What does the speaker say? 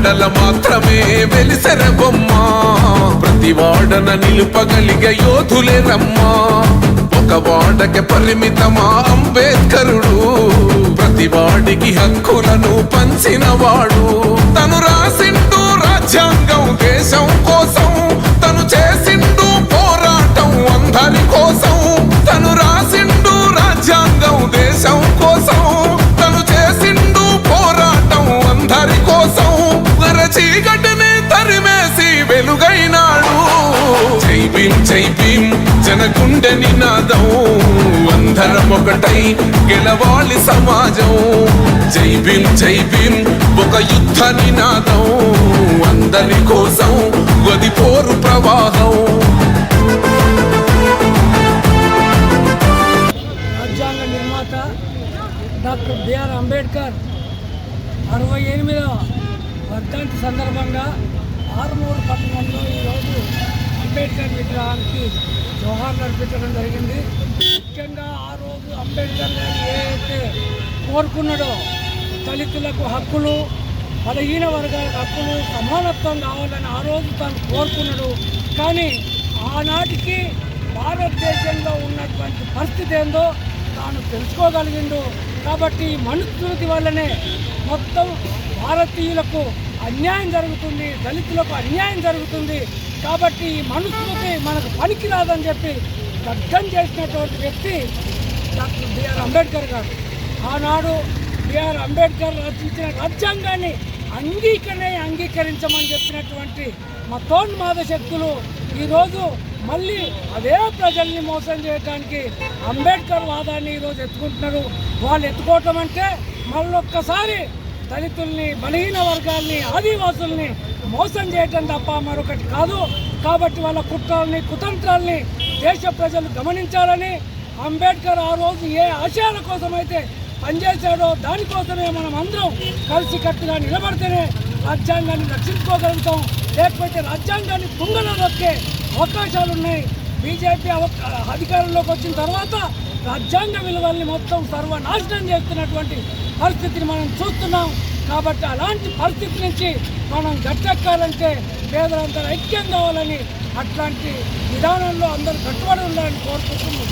మెడల మాత్రమే వెలిసెర బొమ్మ ప్రతి వాడన నిలుపగలిగే యోధులే రమ్మా ఒక వాడకి పరిమితమా అంబేద్కరుడు ప్రతి వాడికి హక్కులను పంచినవాడు తను రాసిండు రాజ్యాంగం దేశం కోసం తను చేసిండు పోరాటం అందరి కోసం తను రాసిండు రాజ్యాంగం దేశం కోసం తను చేసిండు పోరాటం అందరి కోసం చీకటిని తరిమేసి వెలుగైనాడు జై భీమ్ జనగుండె నినాదం అందరం ఒకటై గెలవాలి సమాజం జై భీమ్ ఒక యుద్ధ నినాదం అందరి కోసం గది పోరు ప్రవాహం రాజ్యాంగ నిర్మాత డాక్టర్ బిఆర్ అంబేద్కర్ 68వ వర్ధంతి సందర్భంగా ఆరుమూరు పట్టణంలో ఈరోజు అంబేద్కర్ విగ్రహానికి జోహార్లు అర్పించడం జరిగింది. ముఖ్యంగా ఆ రోజు అంబేద్కర్ గారు ఏదైతే కోరుకున్నాడో దళితులకు హక్కులు, బలహీన వర్గాలకు హక్కులు, సమానత్వం కావాలని ఆ రోజు తాను కోరుకున్నాడు. కానీ ఆనాటికి భారతదేశంలో ఉన్నటువంటి పరిస్థితి ఏందో తాను తెలుసుకోగలిగిండు. కాబట్టి మనుస్మృతి వల్లనే మొత్తం భారతీయులకు అన్యాయం జరుగుతుంది, దళితులకు అన్యాయం జరుగుతుంది. కాబట్టి ఈ మనుస్మృతి మనకు పనికిరాదని చెప్పి దగ్ధం చేసినటువంటి వ్యక్తి డాక్టర్ బిఆర్ అంబేద్కర్ గారు. ఆనాడు బిఆర్ అంబేద్కర్ రచించిన రాజ్యాంగాన్ని అంగీకరించమని చెప్పినటువంటి మతోన్మాద శక్తులు ఈరోజు మళ్ళీ అదే ప్రజల్ని మోసం చేయడానికి అంబేద్కర్ వాదాన్ని ఈరోజు ఎత్తుకుంటున్నారు. వాళ్ళు ఎత్తుకోవటం అంటే మళ్ళొక్కసారి దళితుల్ని, బలహీన వర్గాల్ని, ఆదివాసుల్ని మోసం చేయటం తప్ప మరొకటి కాదు. కాబట్టి వాళ్ళ కుట్రల్ని, కుతంత్రాల్ని దేశ ప్రజలు గమనించాలని, అంబేద్కర్ ఆ రోజు ఏ ఆశయాల కోసమైతే పనిచేశాడో దానికోసమే మనం అందరం కలిసికట్టుగా నిలబడితేనే రాజ్యాంగాన్ని రక్షించుకోగలుగుతాం. లేకపోతే రాజ్యాంగాన్ని తుంగలో దొక్కే అవకాశాలున్నాయి. బీజేపీ అధికారంలోకి వచ్చిన తర్వాత రాజ్యాంగ విలువల్ని మొత్తం సర్వనాశనం చేస్తున్నటువంటి పరిస్థితిని మనం చూస్తున్నాం. కాబట్టి అలాంటి పరిస్థితి నుంచి మనం గట్టెక్కాలంటే పేదలందరూ ఐక్యం కావాలని, అట్లాంటి విధానంలో అందరూ కట్టుబడి ఉండాలని కోరుకుంటున్నాం.